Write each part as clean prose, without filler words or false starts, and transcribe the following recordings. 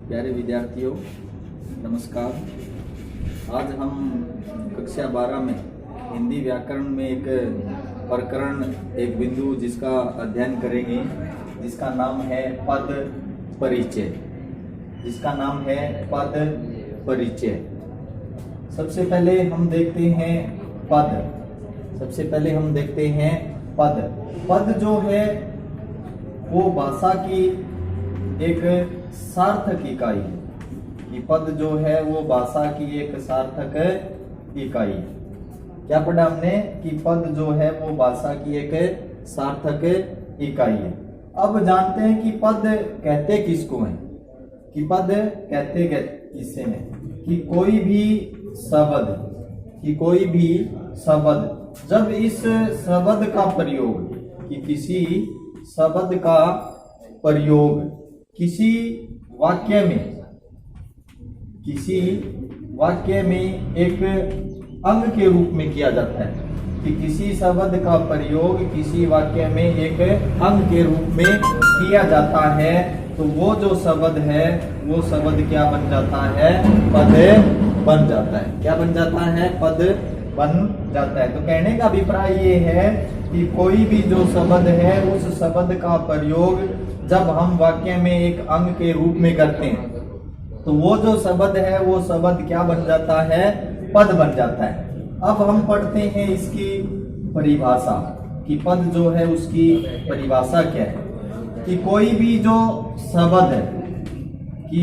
प्यारे विद्यार्थियों, नमस्कार। आज हम कक्षा 12 में हिंदी व्याकरण में एक प्रकरण, एक बिंदु जिसका अध्ययन करेंगे, जिसका नाम है पद परिचय। जिसका नाम है पद परिचय। सबसे पहले हम देखते हैं पद। पद जो है वो भाषा की एक सार्थक इकाई है। कि पद जो है वो भाषा की एक सार्थक इकाई है। क्या पढ़ा हमने कि पद जो है वो भाषा की एक सार्थक इकाई है। अब जानते हैं कि पद कहते किसको हैं। कि पद कहते किससे हैं कि कोई भी शब्द जब इस शब्द का प्रयोग, कि किसी शब्द का प्रयोग किसी वाक्य में एक अंग के रूप में किया जाता है। कि किसी शब्द का प्रयोग किसी वाक्य में एक अंग के रूप में किया जाता है, तो वो जो शब्द है वो शब्द क्या बन जाता है? पद बन जाता है। क्या बन जाता है? पद बन जाता है। तो कहने का अभिप्राय ये है कि कोई भी जो शब्द है उस शब्द का प्रयोग जब हम वाक्य में एक अंग के रूप में करते हैं, तो वो जो शब्द है वो शब्द क्या बन जाता है? पद बन जाता है। अब हम पढ़ते हैं इसकी परिभाषा कि पद जो है उसकी परिभाषा क्या है। कि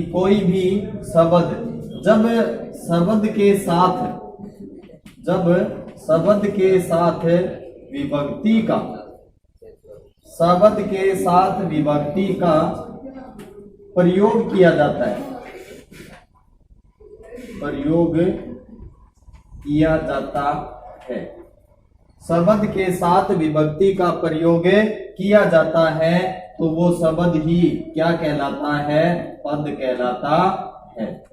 कोई भी शब्द जब शब्द के साथ विभक्ति का प्रयोग किया जाता है। शब्द के साथ विभक्ति का प्रयोग किया जाता है, तो वो शब्द ही क्या कहलाता है? पद कहलाता है।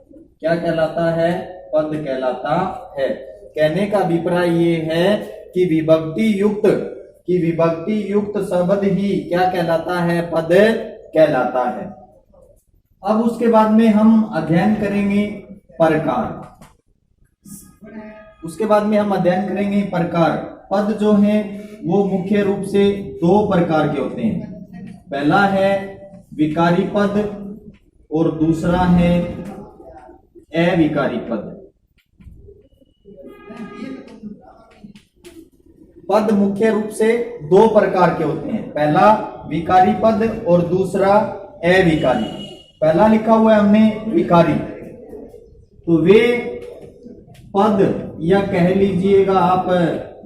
क्या कहलाता है? पद कहलाता है। कहने का अभिप्राय ये है कि विभक्ति युक्त शब्द ही क्या कहलाता है? पद कहलाता है। अब उसके बाद में हम अध्ययन करेंगे प्रकार। पद जो है वो मुख्य रूप से दो प्रकार के होते हैं। पहला है विकारी पद और दूसरा है अविकारी पद। पद मुख्य रूप से दो प्रकार के होते हैं। पहला विकारी पद और दूसरा अविकारी। पहला लिखा हुआ है हमने विकारी। तो वे पद या कह लीजिएगा आप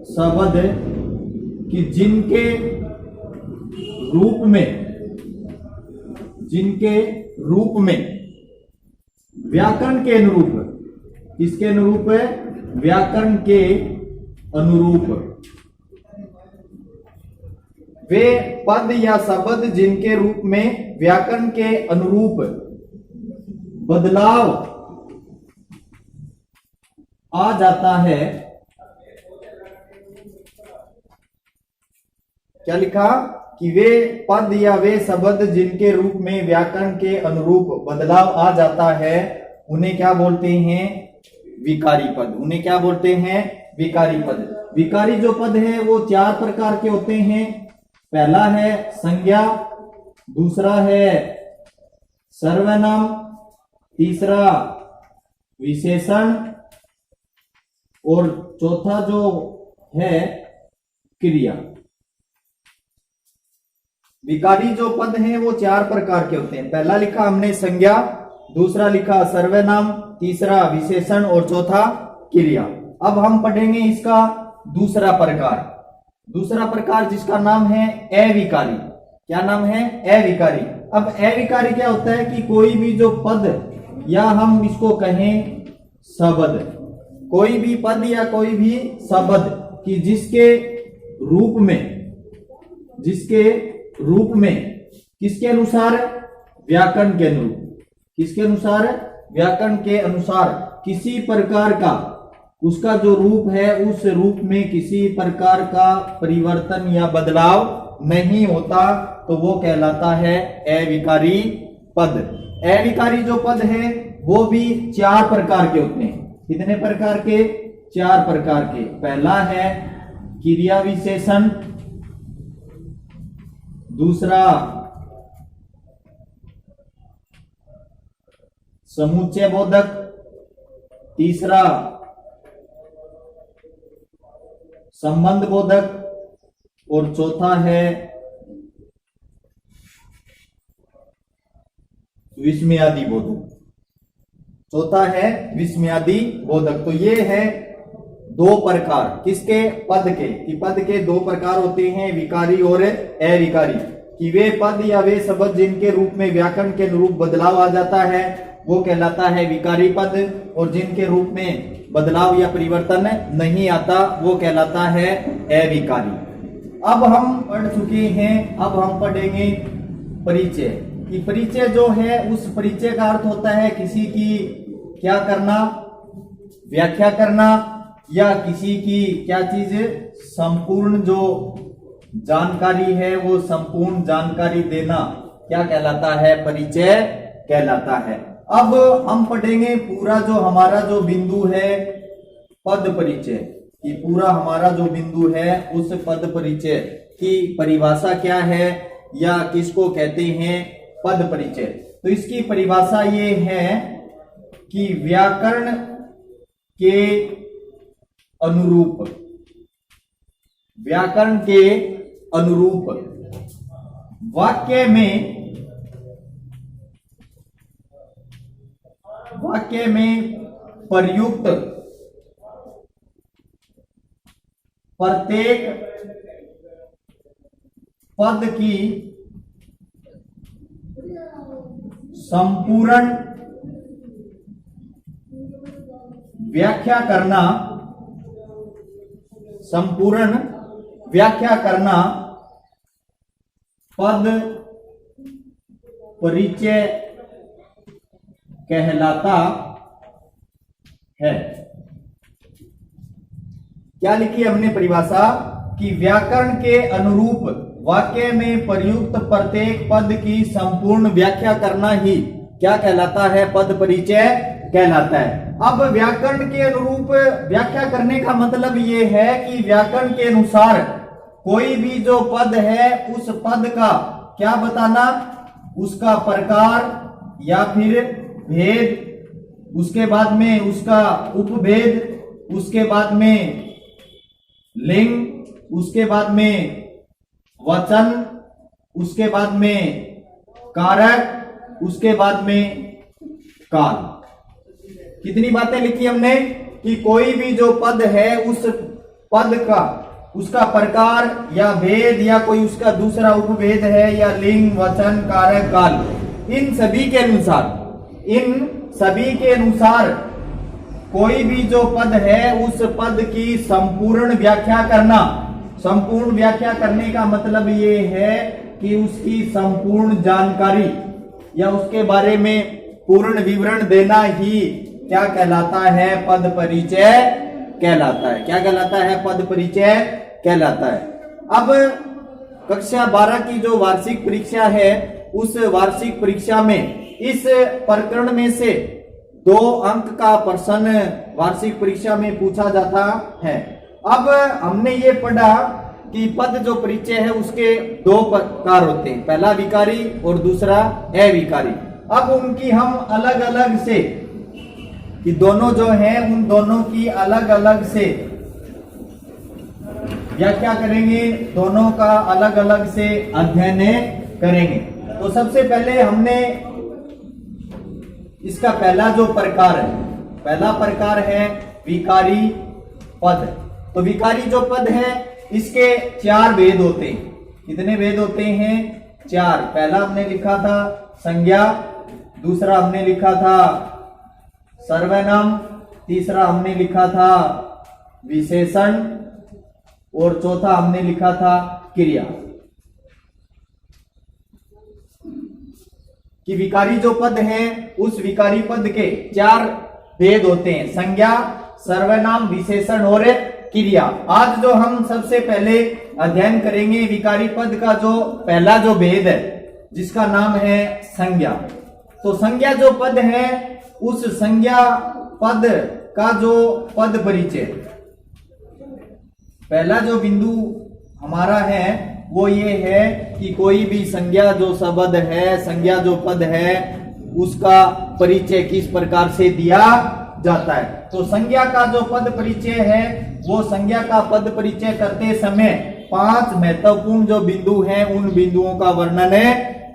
शब्द कि जिनके रूप में व्याकरण के अनुरूप, किसके अनुरूप है? व्याकरण के अनुरूप। वे पद या शब्द जिनके रूप में व्याकरण के अनुरूप बदलाव आ जाता है। क्या लिखा? कि वे पद या वे शब्द जिनके रूप में व्याकरण के अनुरूप बदलाव आ जाता है, उन्हें क्या बोलते हैं? विकारी पद। उन्हें क्या बोलते हैं? विकारी पद। विकारी जो पद है वो चार प्रकार के होते हैं। पहला है संज्ञा, दूसरा है सर्वनाम, तीसरा विशेषण और चौथा जो है क्रिया। विकारी जो पद हैं वो चार प्रकार के होते हैं। पहला लिखा हमने संज्ञा, दूसरा लिखा सर्वनाम, तीसरा विशेषण और चौथा क्रिया। अब हम पढ़ेंगे इसका दूसरा प्रकार जिसका नाम है अविकारी। क्या नाम है? अविकारी। अब अविकारी क्या होता है कि कोई भी जो पद या हम इसको कहें शब्द, कोई भी पद या कोई भी शब्द कि जिसके रूप में किसके अनुसार? व्याकरण के अनुरूप। किसके अनुसार? व्याकरण के अनुसार किसी प्रकार का उसका जो रूप है उस रूप में किसी प्रकार का परिवर्तन या बदलाव नहीं होता, तो वो कहलाता है अविकारी पद। अविकारी जो पद है वो भी 4 प्रकार के होते हैं। कितने प्रकार के? 4 प्रकार के। पहला है क्रिया विशेषण, दूसरा समुच्चय बोधक, तीसरा संबंध बोधक और चौथा है विस्मयादि बोधक। चौथा है विस्मयादि बोधक। तो ये है 2 प्रकार किसके? पद के। कि पद के 2 प्रकार होते हैं, विकारी और अविकारी। कि वे पद या वे शब्द जिनके रूप में व्याकरण के अनुरूप बदलाव आ जाता है वो कहलाता है विकारी पद, और जिनके रूप में बदलाव या परिवर्तन नहीं आता वो कहलाता है अविकारी। अब हम पढ़ चुके हैं, अब हम पढ़ेंगे परिचय। कि परिचय जो है उस परिचय का अर्थ होता है किसी की क्या करना? व्याख्या करना, या किसी की क्या चीज? संपूर्ण जो जानकारी है वो संपूर्ण जानकारी देना क्या कहलाता है? परिचय कहलाता है। अब हम पढ़ेंगे पूरा जो हमारा जो बिंदु है पद परिचय। कि पूरा हमारा जो बिंदु है उस पद परिचय की परिभाषा क्या है या किसको कहते हैं पद परिचय। तो इसकी परिभाषा ये है कि व्याकरण के अनुरूप, व्याकरण के अनुरूप वाक्य में प्रयुक्त प्रत्येक पद की संपूर्ण व्याख्या करना, संपूर्ण व्याख्या करना पद परिचय कहलाता है। क्या लिखी हमने परिभाषा? कि व्याकरण के अनुरूप वाक्य में प्रयुक्त प्रत्येक पद की संपूर्ण व्याख्या करना ही क्या कहलाता है? पद परिचय कहलाता है। अब व्याकरण के अनुरूप व्याख्या करने का मतलब ये है कि व्याकरण के अनुसार कोई भी जो पद है उस पद का क्या बताना? उसका प्रकार या फिर भेद, उसके बाद में उसका उपभेद, उसके बाद में लिंग, उसके बाद में वचन, उसके बाद में कारक, उसके बाद में काल। कितनी बातें लिखी हमने? कि कोई भी जो पद है उस पद का उसका प्रकार या भेद या कोई उसका दूसरा उपभेद है या लिंग, वचन, कारक, काल, इन सभी के अनुसार कोई भी जो पद है उस पद की संपूर्ण व्याख्या करना। संपूर्ण व्याख्या करने का मतलब ये है कि उसकी संपूर्ण जानकारी या उसके बारे में पूर्ण विवरण देना ही क्या कहलाता है? पद परिचय कहलाता है। क्या कहलाता है? पद परिचय कहलाता है। अब कक्षा 12 की जो वार्षिक परीक्षा है उस वार्षिक परीक्षा में इस प्रकरण में से 2 अंक का प्रश्न वार्षिक परीक्षा में पूछा जाता है। अब हमने ये पढ़ा कि पद जो परिचय है उसके 2 प्रकार होते हैं, पहला विकारी और दूसरा अविकारी। अब उनकी हम अलग अलग से कि दोनों जो हैं उन दोनों की अलग अलग से व्याख्या करेंगे, दोनों का अलग अलग से अध्ययन करेंगे। तो सबसे पहले हमने इसका पहला जो प्रकार है, पहला प्रकार है विकारी पद। तो विकारी जो पद है इसके 4 भेद होते हैं। कितने भेद होते हैं? 4। पहला हमने लिखा था संज्ञा, दूसरा हमने लिखा था सर्वनाम, तीसरा हमने लिखा था विशेषण और चौथा हमने लिखा था क्रिया। कि विकारी जो पद है उस विकारी पद के 4 भेद होते हैं, संज्ञा, सर्वनाम, विशेषण और क्रिया। आज जो हम सबसे पहले अध्ययन करेंगे विकारी पद का जो पहला जो भेद है जिसका नाम है संज्ञा। तो संज्ञा जो पद है उस संज्ञा पद का जो पद परिचय, पहला जो बिंदु हमारा है वो ये है कि कोई भी संज्ञा जो शब्द है, संज्ञा जो पद है, उसका परिचय किस प्रकार से दिया जाता है। तो संज्ञा का जो पद परिचय है वो संज्ञा का पद परिचय करते समय 5 महत्वपूर्ण जो बिंदु हैं उन बिंदुओं का वर्णन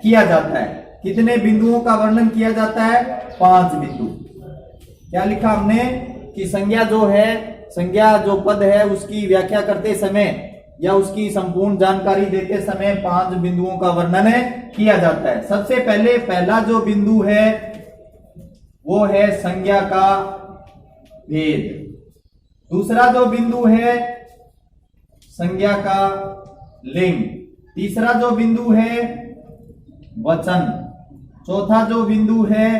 किया जाता है। कितने बिंदुओं का वर्णन किया जाता है? 5 बिंदु। क्या लिखा हमने कि संज्ञा जो है, संज्ञा जो पद है उसकी व्याख्या करते समय या उसकी संपूर्ण जानकारी देते समय 5 बिंदुओं का वर्णन किया जाता है। सबसे पहले पहला जो बिंदु है वो है संज्ञा का भेद। दूसरा जो बिंदु है संज्ञा का लिंग। तीसरा जो बिंदु है वचन। चौथा जो बिंदु है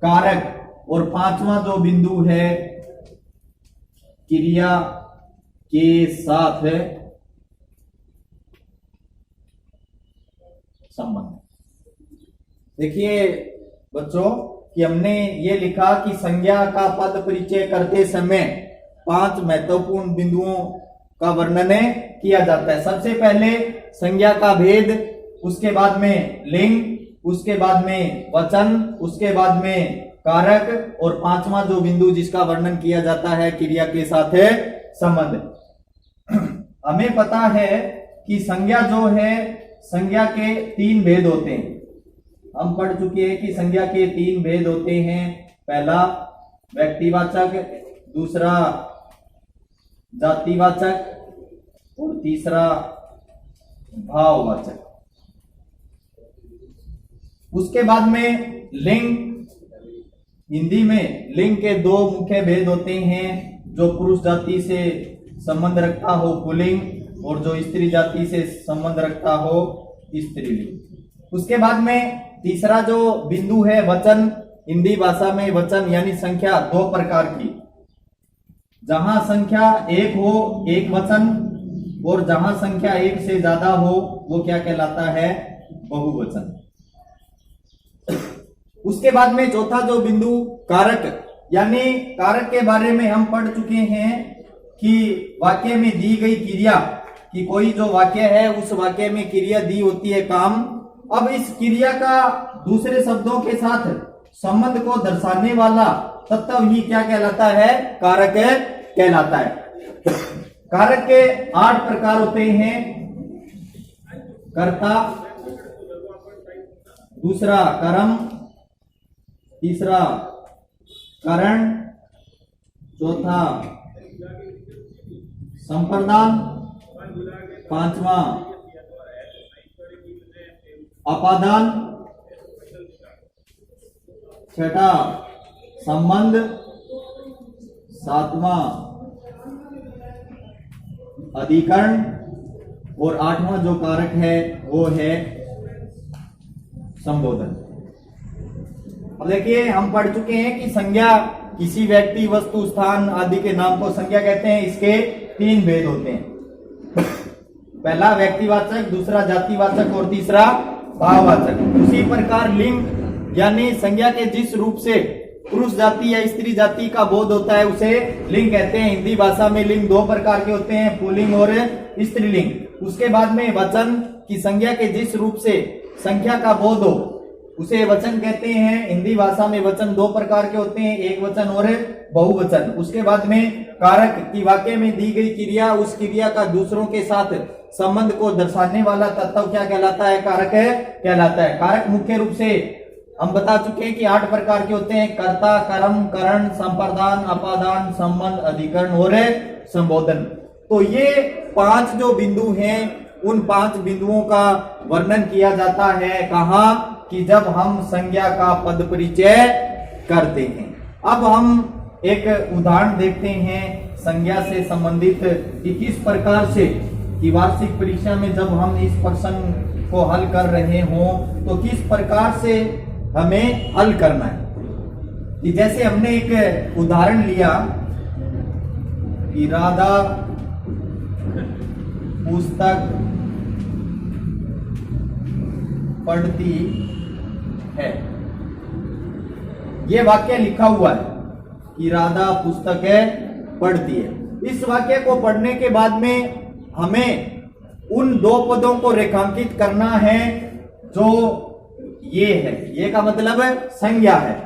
कारक। और 5वां जो बिंदु है क्रिया के साथ संबंध। देखिए बच्चों कि हमने ये लिखा कि संज्ञा का पद परिचय करते समय 5 महत्वपूर्ण बिंदुओं का वर्णन किया जाता है। सबसे पहले संज्ञा का भेद, उसके बाद में लिंग, उसके बाद में वचन, उसके बाद में कारक और 5वां जो बिंदु जिसका वर्णन किया जाता है क्रिया के साथ है संबंध। हमें पता है कि संज्ञा जो है, संज्ञा के 3 भेद होते हैं। हम पढ़ चुके हैं कि संज्ञा के 3 भेद होते हैं। पहला व्यक्तिवाचक, दूसरा जातिवाचक और तीसरा भाववाचक। उसके बाद में लिंग। हिंदी में लिंग के 2 मुख्य भेद होते हैं, जो पुरुष जाति से संबंध रखता हो पुल्लिंग और जो स्त्री जाति से संबंध रखता हो स्त्रीलिंग। उसके बाद में तीसरा जो बिंदु है वचन। हिंदी भाषा में वचन यानी संख्या 2 प्रकार की। जहां संख्या 1 हो एक वचन, और जहां संख्या 1 से ज्यादा हो वो क्या कहलाता है? बहुवचन। उसके बाद में चौथा जो बिंदु कारक, यानी कारक के बारे में हम पढ़ चुके हैं कि वाक्य में दी गई क्रिया, कि कोई जो वाक्य है उस वाक्य में क्रिया दी होती है काम। अब इस क्रिया का दूसरे शब्दों के साथ संबंध को दर्शाने वाला तत्व ही क्या कहलाता है? कारक कहलाता है। कारक के 8 प्रकार होते हैं। कर्ता, दूसरा कर्म, तीसरा कारण, चौथा संप्रदान, 5वां अपादान, 6ठा संबंध, 7वां अधिकरण और 8वां जो कारक है वो है संबोधन। अब देखिए हम पढ़ चुके हैं कि संज्ञा किसी व्यक्ति, वस्तु, स्थान आदि के नाम को संज्ञा कहते हैं। इसके 3 भेद होते हैं। पहला व्यक्तिवाचक, दूसरा जातिवाचक और तीसरा भाववाचक। उसी प्रकार लिंग यानी संज्ञा के जिस रूप से पुरुष जाति या स्त्री जाति का बोध होता है उसे लिंग कहते हैं। हिंदी भाषा में लिंग 2 प्रकार के होते हैं, पुल्लिंग और स्त्रीलिंग। उसके बाद में वचन की संज्ञा के जिस रूप से संख्या का बोध हो उसे वचन कहते हैं। हिंदी भाषा में वचन 2 प्रकार के होते हैं, एक वचन और बहुवचन। उसके बाद में कारक की वाक्य में दी गई क्रिया, उस क्रिया का दूसरों के साथ संबंध को दर्शाने वाला तत्व क्या कहलाता है? कारक कहलाता है। कारक मुख्य रूप से हम बता चुके हैं कि 8 प्रकार के होते हैं। कर्ता, कर्म, करण, संप्रदान, अपादान, संबंध, अधिकरण और संबोधन। तो ये 5 जो बिंदु हैं उन 5 बिंदुओं का वर्णन किया जाता है। कहाँ? कि जब हम संज्ञा का पद परिचय करते हैं। अब हम एक उदाहरण देखते हैं संज्ञा से संबंधित कि किस प्रकार से, कि वार्षिक परीक्षा में जब हम इस प्रश्न को हल कर रहे हों तो किस प्रकार से हमें हल करना है। कि जैसे हमने एक उदाहरण लिया कि राधा पुस्तक पढ़ती है। ये वाक्य लिखा हुआ है कि राधा पुस्तकें पढ़ती है। इस वाक्य को पढ़ने के बाद में हमें उन दो पदों को रेखांकित करना है जो ये है। ये का मतलब संज्ञा है।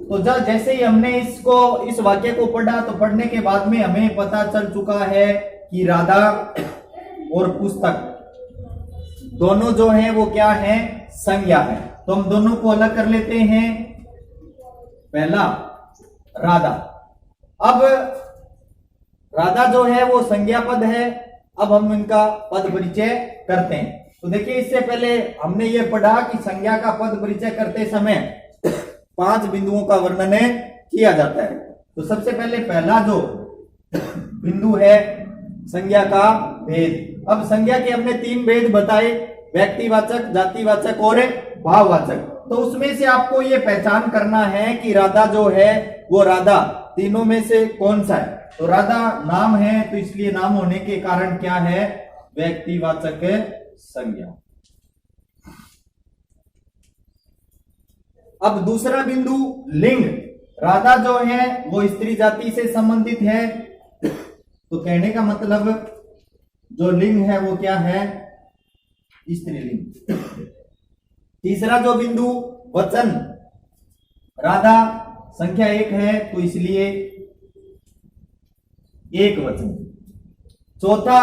तो जैसे ही हमने इस वाक्य को पढ़ा तो पढ़ने के बाद में हमें पता चल चुका है कि राधा और पुस्तक दोनों जो है वो क्या है, संज्ञा है। तो हम दोनों को अलग कर लेते हैं। पहला राधा। अब राधा जो है वो संज्ञा पद है। अब हम इनका पद परिचय करते हैं। तो देखिए, इससे पहले हमने ये पढ़ा कि संज्ञा का पद परिचय करते समय 5 बिंदुओं का वर्णन किया जाता है। तो सबसे पहले पहला जो बिंदु है संज्ञा का भेद। अब संज्ञा के हमने 3 भेद बताए, व्यक्तिवाचक, जातिवाचक और भाववाचक। तो उसमें से आपको ये पहचान करना है कि राधा जो है वो राधा तीनों में से कौन सा है। तो राधा नाम है, तो इसलिए नाम होने के कारण क्या है, व्यक्तिवाचक संज्ञा। अब दूसरा बिंदु लिंग। राधा जो है वो स्त्री जाति से संबंधित है। तो कहने का मतलब जो लिंग है वो क्या है, स्त्रीलिंग। तीसरा जो बिंदु वचन, राधा संख्या 1 है तो इसलिए एक वचन। चौथा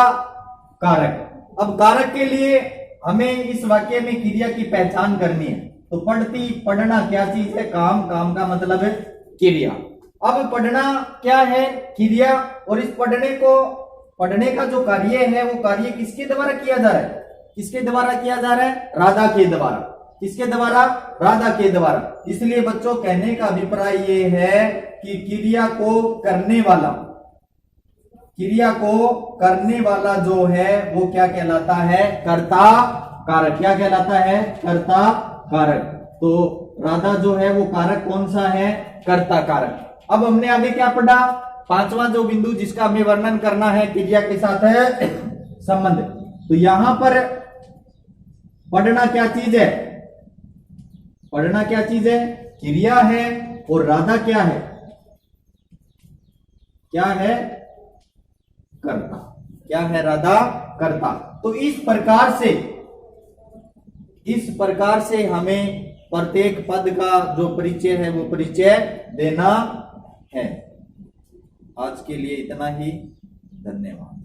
कारक। अब कारक के लिए हमें इस वाक्य में क्रिया की पहचान करनी है। तो पढ़ती, पढ़ना क्या चीज है, काम, काम का मतलब है क्रिया। अब पढ़ना क्या है, क्रिया। और इस पढ़ने का जो कार्य है वो कार्य किसके द्वारा किया जा रहा है, किसके द्वारा किया जा रहा है, राधा के द्वारा। किसके द्वारा, राधा के द्वारा। इसलिए बच्चों कहने का अभिप्राय ये है कि क्रिया को करने वाला जो है वो क्या कहलाता है, कर्ता कारक। क्या कहलाता है, कर्ता कारक। तो राधा जो है वो कारक कौन सा है, कर्ता कारक। अब हमने आगे क्या पढ़ा, 5वां जो बिंदु जिसका हमें वर्णन करना है क्रिया के साथ है संबंध। तो यहां पर पढ़ना क्या चीज है, पढ़ना क्या चीज है, क्रिया है। और राधा क्या है, क्या है, कर्ता। क्या है, राधा कर्ता। तो इस प्रकार से हमें प्रत्येक पद का जो परिचय है वो परिचय देना है। आज के लिए इतना ही। धन्यवाद।